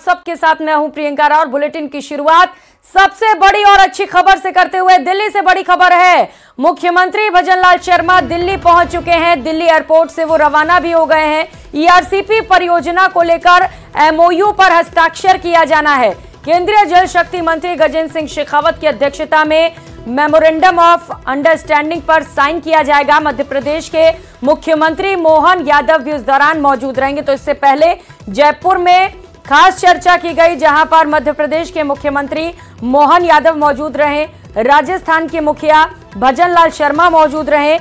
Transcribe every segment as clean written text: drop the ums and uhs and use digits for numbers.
सबके साथ मैं हूं प्रियंका राव और बुलेटिन की शुरुआत सबसे बड़ी और अच्छी खबर से करते हुए दिल्ली से बड़ी खबर है। मुख्यमंत्री भजनलाल शर्मा दिल्ली पहुंच चुके हैं। दिल्ली एयरपोर्ट से वो रवाना भी हो गए हैं। ईआरसीपी परियोजना को लेकर एमओयू पर हस्ताक्षर किया जाना है। केंद्रीय जल शक्ति मंत्री गजेंद्र सिंह शेखावत की अध्यक्षता में मेमोरेंडम ऑफ अंडरस्टैंडिंग पर साइन किया जाएगा। मध्य प्रदेश के मुख्यमंत्री मोहन यादव भी उस दौरान मौजूद रहेंगे। तो इससे पहले जयपुर में खास चर्चा की गई, जहां पर मध्य प्रदेश के मुख्यमंत्री मोहन यादव मौजूद रहे, राजस्थान के मुखिया भजनलाल शर्मा मौजूद रहे।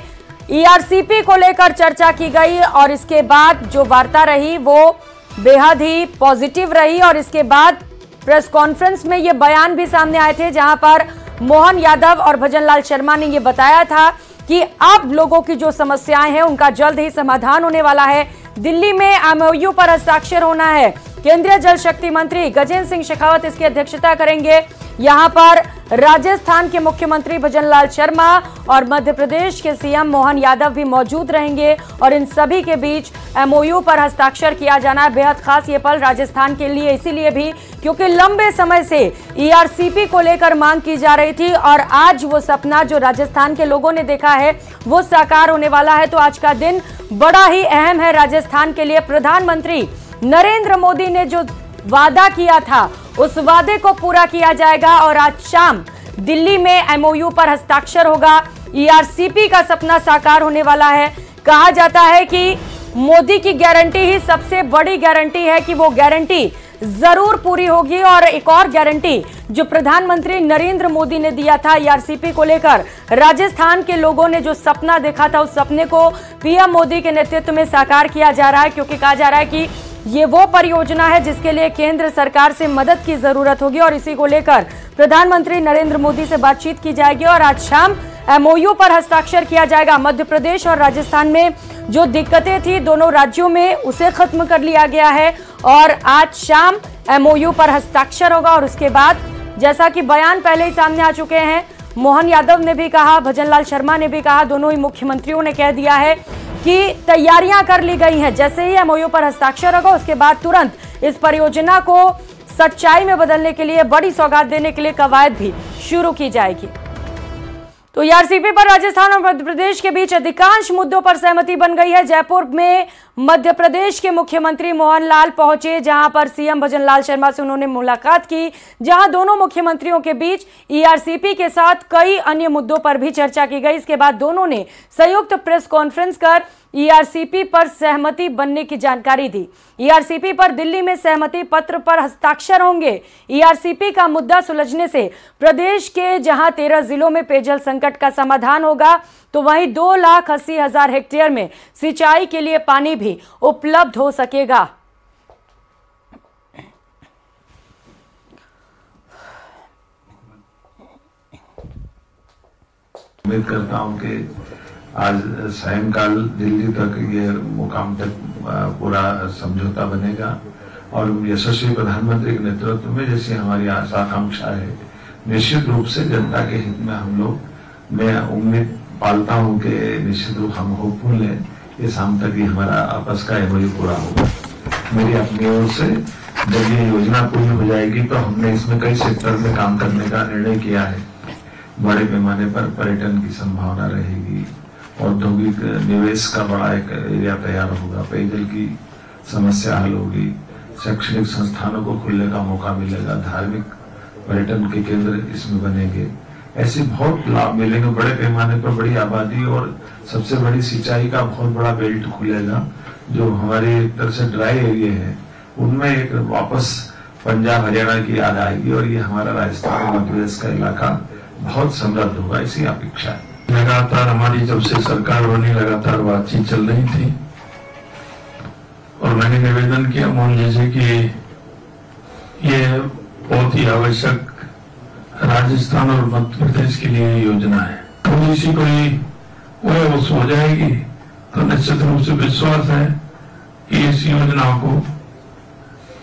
ईआरसीपी को लेकर चर्चा की गई और इसके बाद जो वार्ता रही वो बेहद ही पॉजिटिव रही। और इसके बाद प्रेस कॉन्फ्रेंस में ये बयान भी सामने आए थे, जहां पर मोहन यादव और भजनलाल शर्मा ने ये बताया था कि अब लोगों की जो समस्याएं हैं उनका जल्द ही समाधान होने वाला है। दिल्ली में एमओयू पर हस्ताक्षर होना है। केंद्रीय जल शक्ति मंत्री गजेंद्र सिंह शेखावत इसकी अध्यक्षता करेंगे। यहां पर राजस्थान के मुख्यमंत्री भजनलाल शर्मा और मध्य प्रदेश के सीएम मोहन यादव भी मौजूद रहेंगे और इन सभी के बीच एमओयू पर हस्ताक्षर किया जाना है। बेहद खास ये पल राजस्थान के लिए इसीलिए भी क्योंकि लंबे समय से ईआरसीपी को लेकर मांग की जा रही थी और आज वो सपना जो राजस्थान के लोगों ने देखा है वो साकार होने वाला है। तो आज का दिन बड़ा ही अहम है राजस्थान के लिए। प्रधानमंत्री नरेंद्र मोदी ने जो वादा किया था उस वादे को पूरा किया जाएगा और आज शाम दिल्ली में एमओयू पर हस्ताक्षर होगा। ईआरसीपी का सपना साकार होने वाला है। कहा जाता है कि मोदी की गारंटी ही सबसे बड़ी गारंटी है कि वो गारंटी जरूर पूरी होगी। और एक और गारंटी जो प्रधानमंत्री नरेंद्र मोदी ने दिया था ईआरसीपी को लेकर, राजस्थान के लोगों ने जो सपना देखा था उस सपने को पीएम मोदी के नेतृत्व में साकार किया जा रहा है। क्योंकि कहा जा रहा है कि ये वो परियोजना है जिसके लिए केंद्र सरकार से मदद की जरूरत होगी और इसी को लेकर प्रधानमंत्री नरेंद्र मोदी से बातचीत की जाएगी और आज शाम एमओयू पर हस्ताक्षर किया जाएगा। मध्य प्रदेश और राजस्थान में जो दिक्कतें थी दोनों राज्यों में उसे खत्म कर लिया गया है और आज शाम एमओयू पर हस्ताक्षर होगा। और उसके बाद जैसा कि बयान पहले ही सामने आ चुके हैं, मोहन यादव ने भी कहा, भजनलाल शर्मा ने भी कहा, दोनों ही मुख्यमंत्रियों ने कह दिया है कि तैयारियां कर ली गई हैं। जैसे ही एमओयू पर हस्ताक्षर होगा उसके बाद तुरंत इस परियोजना को सच्चाई में बदलने के लिए, बड़ी सौगात देने के लिए कवायद भी शुरू की जाएगी। तो ईआरसीपी पर राजस्थान और मध्य प्रदेश के बीच अधिकांश मुद्दों पर सहमति बन गई है। जयपुर में मध्य प्रदेश के मुख्यमंत्री मोहन लाल पहुंचे, जहां पर सीएम भजनलाल शर्मा से उन्होंने मुलाकात की, जहां दोनों मुख्यमंत्रियों के बीच ईआरसीपी के साथ कई अन्य मुद्दों पर भी चर्चा की गई। इसके बाद दोनों ने संयुक्त प्रेस कॉन्फ्रेंस कर ईआरसीपी पर सहमति बनने की जानकारी दी। ईआरसीपी पर दिल्ली में सहमति पत्र पर हस्ताक्षर होंगे। ईआरसीपी का मुद्दा सुलझने से प्रदेश के जहां 13 जिलों में पेयजल संकट का समाधान होगा तो वहीं 2,80,000 हेक्टेयर में सिंचाई के लिए पानी भी उपलब्ध हो सकेगा। उम्मीद करता हूं कि आज सायंकाल दिल्ली तक ये मुकाम तक पूरा समझौता बनेगा और यशस्वी प्रधानमंत्री के नेतृत्व में जैसी हमारी आशा आकांक्षा है, निश्चित रूप से जनता के हित में हम लोग, मैं उम्मीद पालता हूं कि निश्चित रूप हम होपफुल हैं कि शाम तक ही हमारा आपस का एमओयू पूरा होगा। मेरी अपनी ओर से जब ये योजना पूरी हो जाएगी तो हमने इसमें कई सेक्टर में काम करने का निर्णय किया है। बड़े पैमाने पर पर्यटन की संभावना रहेगी, औद्योगिक निवेश का बड़ा एक एरिया तैयार होगा, पेयजल की समस्या हल होगी, शैक्षणिक संस्थानों को खुलने का मौका मिलेगा, धार्मिक पर्यटन के केंद्र इसमें बनेंगे, ऐसे बहुत लाभ मिलेंगे। बड़े पैमाने पर बड़ी आबादी और सबसे बड़ी सिंचाई का बहुत बड़ा बेल्ट खुलेगा। जो हमारे एक तरह से ड्राई एरिया है उनमें एक वापस पंजाब हरियाणा की याद आएगी और ये हमारा राजस्थान और मध्य प्रदेश का इलाका बहुत समृद्ध होगा, ऐसी अपेक्षा है। लगातार हमारी जब से सरकार बनी लगातार बातचीत चल रही थी और मैंने निवेदन किया मोहन जी से कि ये बहुत ही आवश्यक राजस्थान और मध्य प्रदेश के लिए योजना है। थोड़ी सी कोई वो हो जाएगी तो निश्चित रूप से विश्वास है कि इस योजना को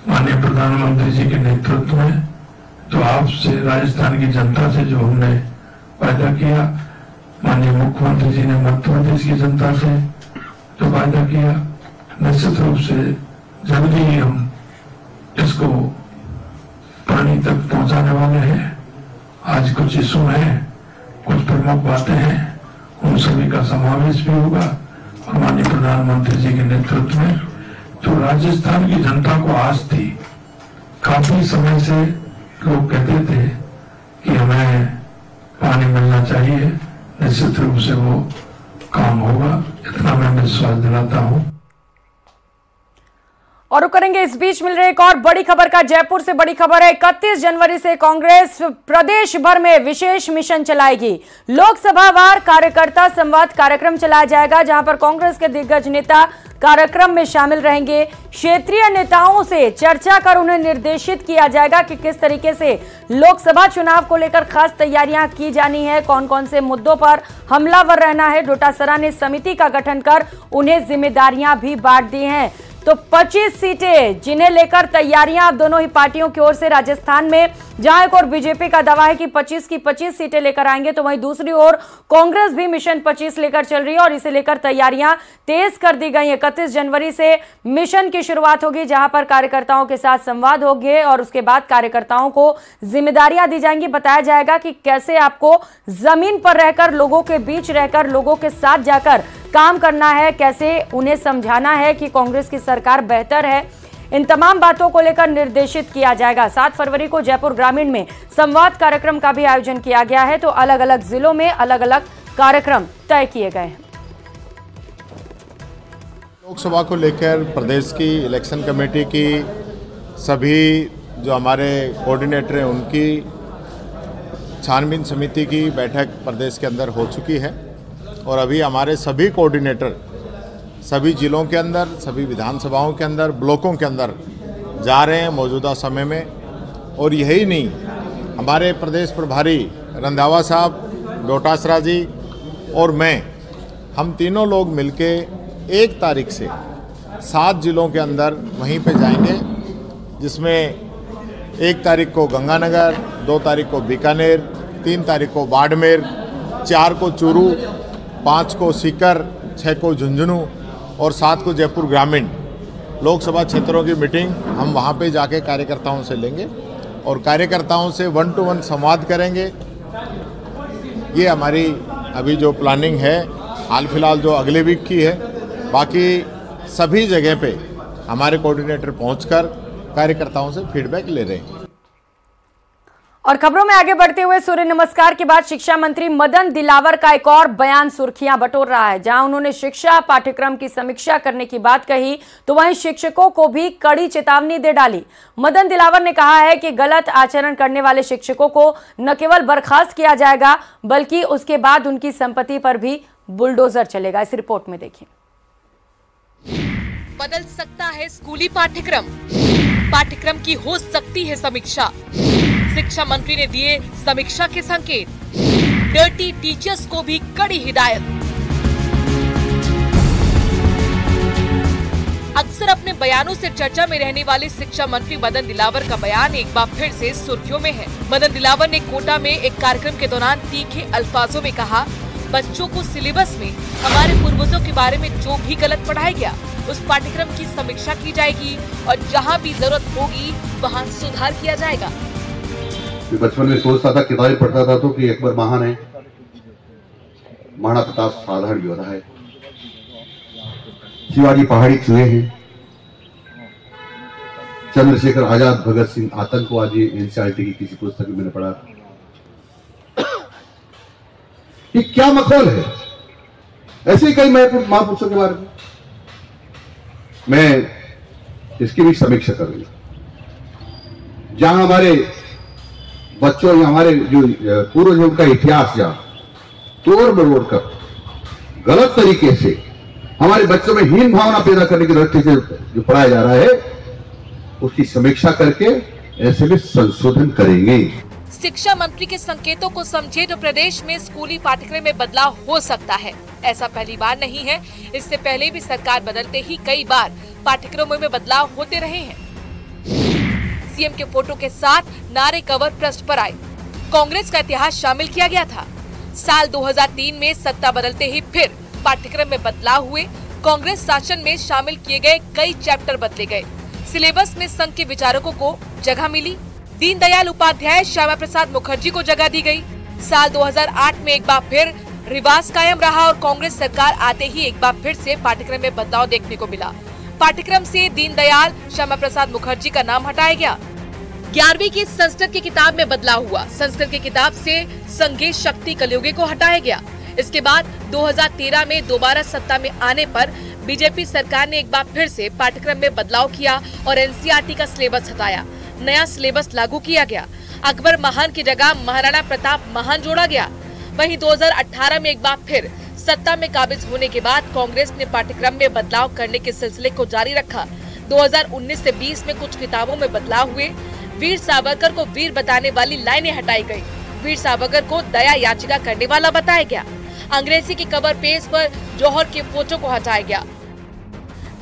माननीय प्रधानमंत्री जी के नेतृत्व में जो आपसे राजस्थान की जनता से जो हमने वायदा किया, माननीय मुख्यमंत्री जी ने मध्य प्रदेश की जनता से जो वायदा किया, निश्चित रूप से जल्दी ही हम इसको वाणी तक पहुंचाने वाले हैं। आज कुछ इशू हैं, कुछ प्रमुख बातें हैं, उन सभी का समावेश भी होगा और माननीय प्रधानमंत्री जी के नेतृत्व में जो राजस्थान की जनता को आस थी, काफी समय से लोग कहते थे कि हमें पानी मिलना चाहिए, निश्चित रूप से वो काम होगा, इतना मैं विश्वास दिलाता हूं। और करेंगे इस बीच मिल रही एक और बड़ी खबर का। जयपुर से बड़ी खबर है, 31 जनवरी से कांग्रेस प्रदेश भर में विशेष मिशन चलाएगी। लोकसभा वार कार्यकर्ता संवाद कार्यक्रम चलाया जाएगा, जहां पर कांग्रेस के दिग्गज नेता कार्यक्रम में शामिल रहेंगे। क्षेत्रीय नेताओं से चर्चा कर उन्हें निर्देशित किया जाएगा कि किस तरीके से लोकसभा चुनाव को लेकर खास तैयारियां की जानी है, कौन कौन से मुद्दों पर हमलावर रहना है। डोटासरा ने समिति का गठन कर उन्हें जिम्मेदारियां भी बांट दी हैं। तो 25 सीटें जिन्हें लेकर तैयारियां अब दोनों ही पार्टियों की ओर से राजस्थान में, जहां एक और बीजेपी का दावा है कि 25 की 25 सीटें लेकर आएंगे, तो वहीं दूसरी ओर कांग्रेस भी मिशन 25 लेकर चल रही है और इसे लेकर तैयारियां तेज कर दी गई हैं। 31 जनवरी से मिशन की शुरुआत होगी, जहां पर कार्यकर्ताओं के साथ संवाद होंगे और उसके बाद कार्यकर्ताओं को जिम्मेदारियां दी जाएंगी। बताया जाएगा कि कैसे आपको जमीन पर रहकर, लोगों के बीच रहकर, लोगों के साथ जाकर काम करना है, कैसे उन्हें समझाना है कि कांग्रेस की सरकार बेहतर है। इन तमाम बातों को लेकर निर्देशित किया जाएगा। 7 फरवरी को जयपुर ग्रामीण में संवाद कार्यक्रम का भी आयोजन किया गया है, तो अलग अलग जिलों में अलग अलग कार्यक्रम तय किए गए हैं। लोकसभा को लेकर प्रदेश की इलेक्शन कमेटी की सभी जो हमारे कोऑर्डिनेटर हैं, उनकी छानबीन समिति की बैठक प्रदेश के अंदर हो चुकी है और अभी हमारे सभी कोऑर्डिनेटर सभी जिलों के अंदर, सभी विधानसभाओं के अंदर, ब्लॉकों के अंदर जा रहे हैं मौजूदा समय में। और यही नहीं, हमारे प्रदेश प्रभारी रंधावा साहब, डोटासरा जी और मैं, हम तीनों लोग मिलके 1 तारीख से 7 जिलों के अंदर वहीं पे जाएंगे, जिसमें 1 तारीख को गंगानगर, 2 तारीख को बीकानेर, 3 तारीख को बाड़मेर, 4 को चूरू, 5 को सीकर, 6 को झुंझुनू और 7 को जयपुर ग्रामीण लोकसभा क्षेत्रों की मीटिंग हम वहां पे जाके कार्यकर्ताओं से लेंगे और कार्यकर्ताओं से 1 to 1 संवाद करेंगे। ये हमारी अभी जो प्लानिंग है, हाल फिलहाल जो अगले वीक की है। बाकी सभी जगह पे हमारे कोऑर्डिनेटर पहुंचकर कार्यकर्ताओं से फीडबैक ले रहे हैं। और खबरों में आगे बढ़ते हुए सूर्य नमस्कार के बाद शिक्षा मंत्री मदन दिलावर का एक और बयान सुर्खियां बटोर रहा है, जहां उन्होंने शिक्षा पाठ्यक्रम की समीक्षा करने की बात कही, तो वहीं शिक्षकों को भी कड़ी चेतावनी दे डाली। मदन दिलावर ने कहा है कि गलत आचरण करने वाले शिक्षकों को न केवल बर्खास्त किया जाएगा, बल्कि उसके बाद उनकी संपत्ति पर भी बुलडोजर चलेगा। इस रिपोर्ट में देखिए। बदल सकता है स्कूली पाठ्यक्रम की हो सकती है समीक्षा। शिक्षा मंत्री ने दिए समीक्षा के संकेत, डर्टी टीचर्स को भी कड़ी हिदायत। अक्सर अपने बयानों से चर्चा में रहने वाले शिक्षा मंत्री मदन दिलावर का बयान एक बार फिर से सुर्खियों में है। मदन दिलावर ने कोटा में एक कार्यक्रम के दौरान तीखे अल्फाजों में कहा, बच्चों को सिलेबस में हमारे पूर्वजों के बारे में जो भी गलत पढ़ाया गया, उस पाठ्यक्रम की समीक्षा की जाएगी और जहाँ भी जरूरत होगी वहाँ सुधार किया जाएगा। बचपन में सोचता था, किताबें पढ़ता था तो कि अकबर महान है, महाराणा प्रताप साधारण योद्धा है, शिवाजी पहाड़ी चूहे हैं, चंद्रशेखर आजाद, भगत सिंह आतंकवादी, एनसीईआरटी की किसी पुस्तक में मैंने पढ़ा। ये क्या मखौल है? ऐसे ही कई महापुरुषों के बारे में मैं इसकी भी समीक्षा करूंगा। जहां हमारे बच्चों या हमारे जो पूर्वजों का इतिहास जहां तोड़ मरोड़ कर गलत तरीके से हमारे बच्चों में हीन भावना पैदा करने की दृष्टि से जो पढ़ाया जा रहा है, उसकी समीक्षा करके ऐसे में संशोधन करेंगे। शिक्षा मंत्री के संकेतों को समझे तो प्रदेश में स्कूली पाठ्यक्रम में बदलाव हो सकता है। ऐसा पहली बार नहीं है, इससे पहले भी सरकार बदलते ही कई बार पाठ्यक्रमों में बदलाव होते रहे हैं। सीएम के फोटो के साथ नारे कवर पृष्ठ पर आए, कांग्रेस का इतिहास शामिल किया गया था। साल 2003 में सत्ता बदलते ही फिर पाठ्यक्रम में बदलाव हुए। कांग्रेस शासन में शामिल किए गए कई चैप्टर बदले गए। सिलेबस में संघ के विचारकों को जगह मिली। दीनदयाल उपाध्याय, श्यामा प्रसाद मुखर्जी को जगह दी गई। साल 2008 में एक बार फिर रिवाज कायम रहा और कांग्रेस सरकार आते ही एक बार फिर से पाठ्यक्रम में बदलाव देखने को मिला। पाठ्यक्रम से दीनदयाल, श्यामा प्रसाद मुखर्जी का नाम हटाया गया। 11वीं की संस्कृत की किताब में बदलाव हुआ। संस्कृत की किताब से संगीत शक्ति कलयुगी को हटाया गया। इसके बाद 2013 में दोबारा सत्ता में आने पर बीजेपी सरकार ने एक बार फिर से पाठ्यक्रम में बदलाव किया और एनसीईआरटी का सिलेबस हटाया। नया सिलेबस लागू किया गया। अकबर महान की जगह महाराणा प्रताप महान जोड़ा गया। वहीं 2018 में एक बार फिर सत्ता में काबिज होने के बाद कांग्रेस ने पाठ्यक्रम में बदलाव करने के सिलसिले को जारी रखा। 2019 से 20 में कुछ किताबों में बदलाव हुए। वीर सावरकर को वीर बताने वाली लाइनें हटाई गई। वीर सावरकर को दया याचिका करने वाला बताया गया। अंग्रेजी की कवर पेज पर जौहर के फोटो को हटाया गया।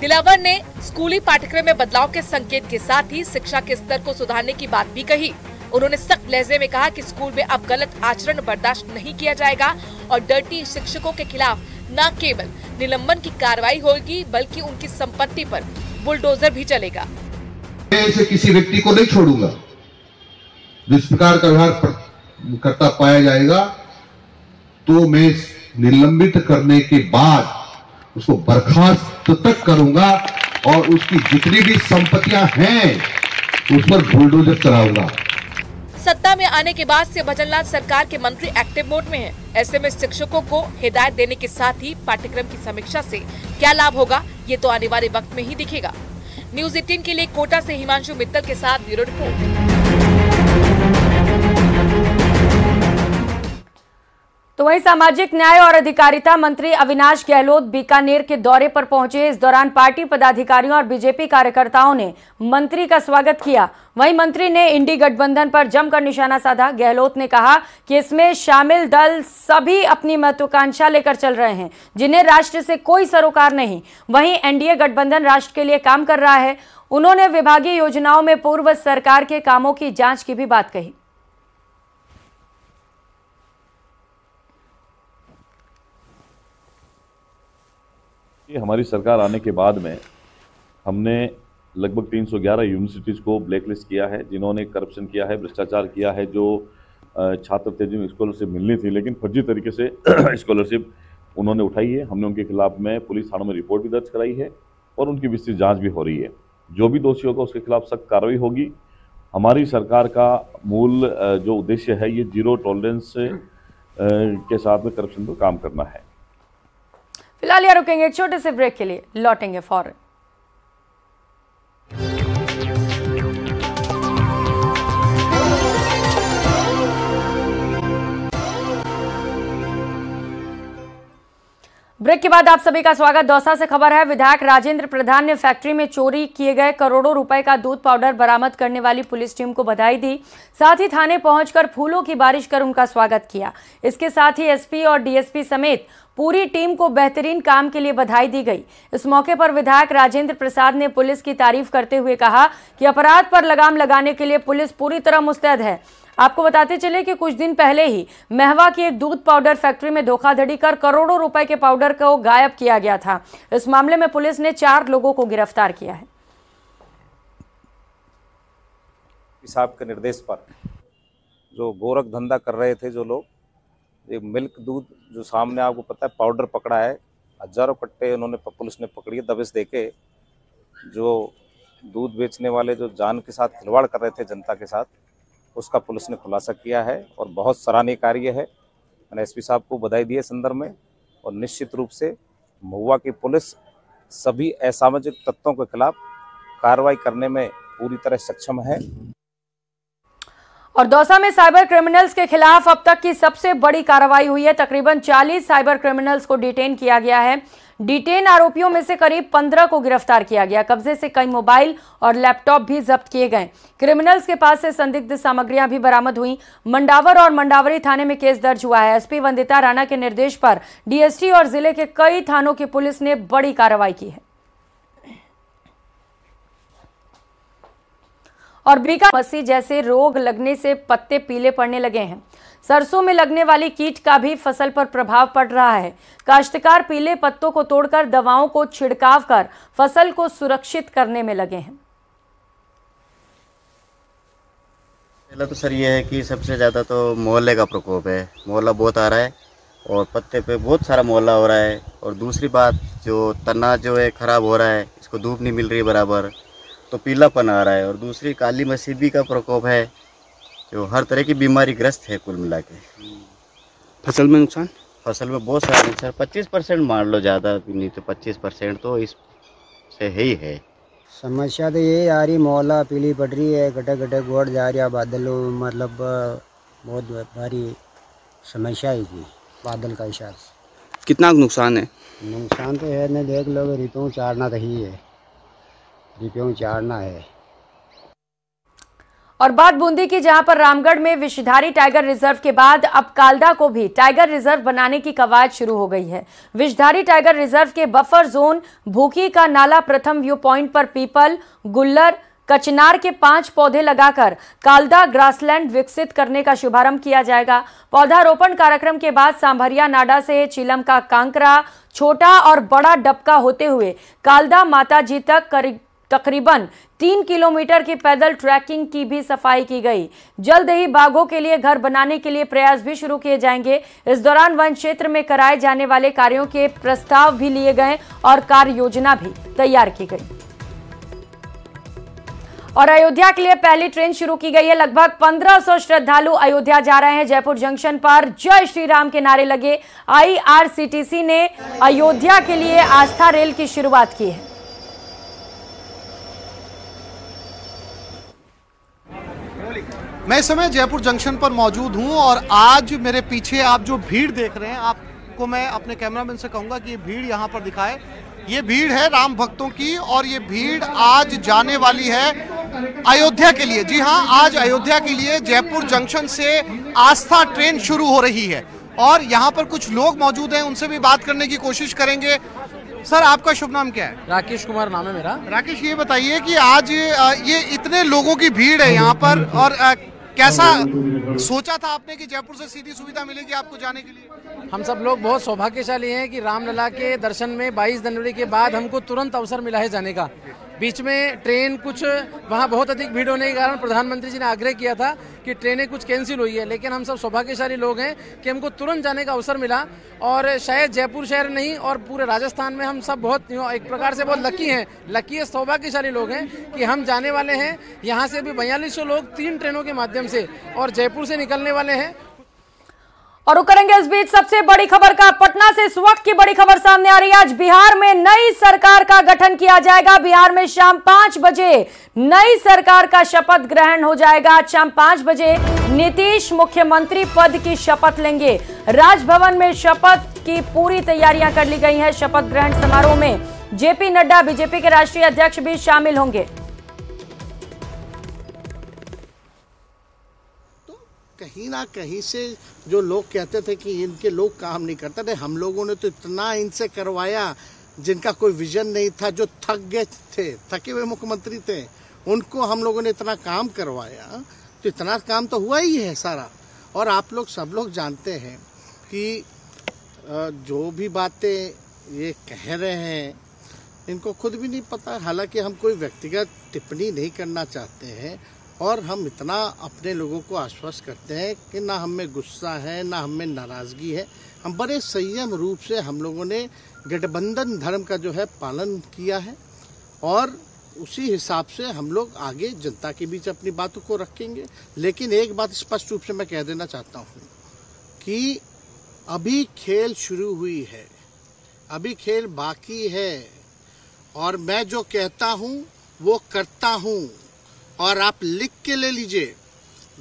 दिलावर ने स्कूली पाठ्यक्रम में बदलाव के संकेत के साथ ही शिक्षा के स्तर को सुधारने की बात भी कही। उन्होंने सख्त लहजे में कहा कि स्कूल में अब गलत आचरण बर्दाश्त नहीं किया जाएगा और डर्टी शिक्षकों के खिलाफ न केवल निलंबन की कार्रवाई होगी बल्कि उनकी संपत्ति पर बुलडोजर भी चलेगा। मैं ऐसे किसी व्यक्ति को नहीं छोड़ूंगा जिस प्रकार का व्यवहार करता पाया जाएगा तो मैं निलंबित करने के बाद उसको बर्खास्त तक करूंगा और उसकी जितनी भी संपत्तियां हैं उस पर बुलडोजर चलाऊंगा। सत्ता में आने के बाद से भजनलाल सरकार के मंत्री एक्टिव मोड में हैं। ऐसे में शिक्षकों को हिदायत देने के साथ ही पाठ्यक्रम की समीक्षा से क्या लाभ होगा ये तो आने वाले वक्त में ही दिखेगा। न्यूज़ 18 के लिए कोटा से हिमांशु मित्तल के साथ ब्यूरो रिपोर्ट। तो वहीं सामाजिक न्याय और अधिकारिता मंत्री अविनाश गहलोत बीकानेर के दौरे पर पहुंचे। इस दौरान पार्टी पदाधिकारियों और बीजेपी कार्यकर्ताओं ने मंत्री का स्वागत किया। वहीं मंत्री ने इंडी गठबंधन पर जमकर निशाना साधा। गहलोत ने कहा कि इसमें शामिल दल सभी अपनी महत्वाकांक्षा लेकर चल रहे हैं जिन्हें राष्ट्र से कोई सरोकार नहीं। वहीं एनडीए गठबंधन राष्ट्र के लिए काम कर रहा है। उन्होंने विभागीय योजनाओं में पूर्व सरकार के कामों की जांच की भी बात कही। हमारी सरकार आने के बाद में हमने लगभग 311 यूनिवर्सिटीज़ को ब्लैकलिस्ट किया है जिन्होंने करप्शन किया है, भ्रष्टाचार किया है। जो छात्र थे जिन्हें स्कॉलरशिप मिलनी थी लेकिन फर्जी तरीके से स्कॉलरशिप उन्होंने उठाई है, हमने उनके खिलाफ में पुलिस थानों में रिपोर्ट भी दर्ज कराई है और उनकी विस्तृत जांच भी हो रही है। जो भी दोषी होगा उसके खिलाफ सख्त कार्रवाई होगी। हमारी सरकार का मूल जो उद्देश्य है ये जीरो टॉलरेंस के साथ में करप्शन पर काम करना है। फिलहाल यहाँ रुकेंगे एक छोटे से ब्रेक के लिए, लौटेंगे फौरन। ब्रेक के बाद आप सभी का स्वागत। दौसा से खबर है, विधायक राजेंद्र प्रधान ने फैक्ट्री में चोरी किए गए करोड़ों रुपए का दूध पाउडर बरामद करने वाली पुलिस टीम को बधाई दी। साथ ही थाने पहुंचकर फूलों की बारिश कर उनका स्वागत किया। इसके साथ ही एसपी और डीएसपी समेत पूरी टीम को बेहतरीन काम के लिए बधाई दी गई। इस मौके पर विधायक राजेंद्र प्रसाद ने पुलिस की तारीफ करते हुए कहा कि अपराध पर लगाम लगाने के लिए पुलिस पूरी तरह मुस्तैद है। आपको बताते चले कि कुछ दिन पहले ही महवा की एक दूध पाउडर फैक्ट्री में धोखाधड़ी कर करोड़ों रुपए के पाउडर को गायब किया गया था। इस मामले में पुलिस ने 4 लोगों को गिरफ्तार किया है। साहब के निर्देश पर जो गोरख धंधा कर रहे थे जो लोग, ये मिल्क दूध जो सामने आपको पता है पाउडर पकड़ा है, हजारों कट्टे उन्होंने पुलिस ने पकड़ी है दबिश देके। जो दूध बेचने वाले जो जान के साथ खिलवाड़ कर रहे थे जनता के साथ, उसका पुलिस ने खुलासा किया है और बहुत सराहनीय कार्य है। मैंने एसपी साहब को बधाई दी है संदर्भ में। और निश्चित रूप से महुआ की पुलिस सभी असामाजिक तत्वों के खिलाफ कार्रवाई करने में पूरी तरह सक्षम है। और दौसा में साइबर क्रिमिनल्स के खिलाफ अब तक की सबसे बड़ी कार्रवाई हुई है। तकरीबन 40 साइबर क्रिमिनल्स को डिटेन किया गया है। डिटेन आरोपियों में से करीब 15 को गिरफ्तार किया गया। कब्जे से कई मोबाइल और लैपटॉप भी जब्त किए गए। क्रिमिनल्स के पास से संदिग्ध सामग्रियां भी बरामद हुई। मंडावर और मंडावरी थाने में केस दर्ज हुआ है। एसपी वंदिता राणा के निर्देश पर डीएसटी और जिले के कई थानों की पुलिस ने बड़ी कार्रवाई की है। और बीका मस्सी जैसे रोग लगने से पत्ते पीले पड़ने लगे हैं। सरसों में लगने वाली कीट का भी फसल पर प्रभाव पड़ रहा है। काश्तकार पीले पत्तों को तोड़कर दवाओं को छिड़काव कर फसल को सुरक्षित करने में लगे हैं। पहला तो सर ये है कि सबसे ज़्यादा तो मोहल्ले का प्रकोप है, मोहल्ला बहुत आ रहा है और पत्ते पे बहुत सारा मोहल्ला हो रहा है। और दूसरी बात जो तना जो है ख़राब हो रहा है, इसको धूप नहीं मिल रही बराबर तो पीलापन आ रहा है। और दूसरी काली मसीबी का प्रकोप है जो हर तरह की बीमारी ग्रस्त है। कुल मिला के फसल में नुकसान, फसल में बहुत सारा नुकसान, 25% मान लो, ज़्यादा नहीं तो 25% तो इससे ही है। समस्या तो ये आ रही, मोहल्ला पीली पड़ रही है, गटे गटे गोड़ जा रहा बादल, मतलब बहुत भारी समस्या है जी बादल का हिसाब से। कितना नुकसान है? नुकसान तो है न, देख लो रिपों चारना तो ही है, रिपों चारना है। और बात बूंदी की, जहां पर रामगढ़ में विषधारी टाइगर रिजर्व के बाद अब कालदा को भी टाइगर रिजर्व बनाने की कवायद शुरू हो गई है। विषधारी टाइगर रिजर्व के बफर जोन भूखी का नाला प्रथम व्यू पॉइंट पर पीपल, गुल्लर, कचनार के 5 पौधे लगाकर कालदा ग्रासलैंड विकसित करने का शुभारंभ किया जाएगा। पौधारोपण कार्यक्रम के बाद सांभरिया नाडा से चिलम का कांकरा, छोटा और बड़ा डबका होते हुए कालदा माता जी तक तकरीबन 3 किलोमीटर की पैदल ट्रैकिंग की भी सफाई की गई। जल्द ही बाघों के लिए घर बनाने के लिए प्रयास भी शुरू किए जाएंगे। इस दौरान वन क्षेत्र में कराए जाने वाले कार्यों के प्रस्ताव भी लिए गए और कार्य योजना भी तैयार की गई। और अयोध्या के लिए पहली ट्रेन शुरू की गई है। लगभग 1500 श्रद्धालु अयोध्या जा रहे हैं। जयपुर जंक्शन पर जय श्री राम के नारे लगे। IRCTC ने अयोध्या के लिए आस्था रेल की शुरुआत की है। मैं इस समय जयपुर जंक्शन पर मौजूद हूं और आज मेरे पीछे आप जो भीड़ देख रहे हैं, आपको मैं अपने कैमरामैन से कहूंगा कि ये भीड़ यहां पर दिखाए। ये भीड़ है राम भक्तों की और ये भीड़ आज जाने वाली है अयोध्या के लिए। जी हां, आज अयोध्या के लिए जयपुर जंक्शन से आस्था ट्रेन शुरू हो रही है और यहाँ पर कुछ लोग मौजूद हैं, उनसे भी बात करने की कोशिश करेंगे। सर, आपका शुभ नाम क्या है? राकेश कुमार नाम है मेरा। राकेश, ये बताइए कि आज ये इतने लोगों की भीड़ है यहाँ पर और कैसा सोचा था आपने कि जयपुर से सीधी सुविधा मिलेगी आपको जाने के लिए? हम सब लोग बहुत सौभाग्यशाली हैं कि रामलला के दर्शन में 22 जनवरी के बाद हमको तुरंत अवसर मिला है जाने का। बीच में ट्रेन कुछ वहाँ बहुत अधिक भीड़ होने के कारण प्रधानमंत्री जी ने आग्रह किया था कि ट्रेनें कुछ कैंसिल हुई है, लेकिन हम सब सौभाग्यशाली लोग हैं कि हमको तुरंत जाने का अवसर मिला। और शायद जयपुर शहर नहीं और पूरे राजस्थान में हम सब बहुत एक प्रकार से बहुत लकी हैं, लकी सौभाग्यशाली लोग हैं कि हम जाने वाले हैं। यहाँ से भी 4200 लोग 3 ट्रेनों के माध्यम से और जयपुर से निकलने वाले हैं। और करेंगे इस बीच सबसे बड़ी खबर का। पटना से इस वक्त की बड़ी खबर सामने आ रही है। आज बिहार में नई सरकार का गठन किया जाएगा। बिहार में शाम 5 बजे नई सरकार का शपथ ग्रहण हो जाएगा। आज शाम 5 बजे नीतीश मुख्यमंत्री पद की शपथ लेंगे। राजभवन में शपथ की पूरी तैयारियां कर ली गई हैं। शपथ ग्रहण समारोह में जेपी नड्डा, बीजेपी के राष्ट्रीय अध्यक्ष भी शामिल होंगे। कहीं ना कहीं से जो लोग कहते थे कि इनके लोग काम नहीं करते थे, हम लोगों ने तो इतना इनसे करवाया जिनका कोई विजन नहीं था, जो थक गए थे, थके हुए मुख्यमंत्री थे, उनको हम लोगों ने इतना काम करवाया तो इतना काम तो हुआ ही है सारा। और आप लोग सब लोग जानते हैं कि जो भी बातें ये कह रहे हैं इनको खुद भी नहीं पता। हालांकि हम कोई व्यक्तिगत टिप्पणी नहीं करना चाहते हैं और हम इतना अपने लोगों को आश्वस्त करते हैं कि ना हम में गुस्सा है ना हम में नाराज़गी है। हम बड़े संयम रूप से हम लोगों ने गठबंधन धर्म का जो है पालन किया है और उसी हिसाब से हम लोग आगे जनता के बीच अपनी बातों को रखेंगे। लेकिन एक बात स्पष्ट रूप से मैं कह देना चाहता हूँ कि अभी खेल शुरू हुई है, अभी खेल बाकी है और मैं जो कहता हूँ वो करता हूँ। और आप लिख के ले लीजिए,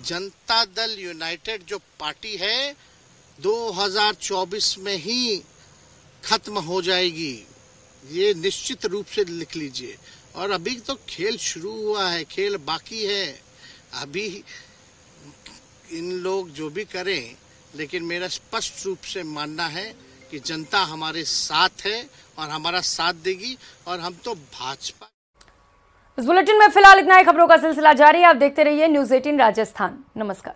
जनता दल यूनाइटेड जो पार्टी है 2024 में ही खत्म हो जाएगी, ये निश्चित रूप से लिख लीजिए। और अभी तो खेल शुरू हुआ है, खेल बाकी है। अभी इन लोग जो भी करें, लेकिन मेरा स्पष्ट रूप से मानना है कि जनता हमारे साथ है और हमारा साथ देगी और हम तो भाजपा। इस बुलेटिन में फिलहाल इतना ही। खबरों का सिलसिला जारी है, आप देखते रहिए न्यूज़ 18 राजस्थान। नमस्कार।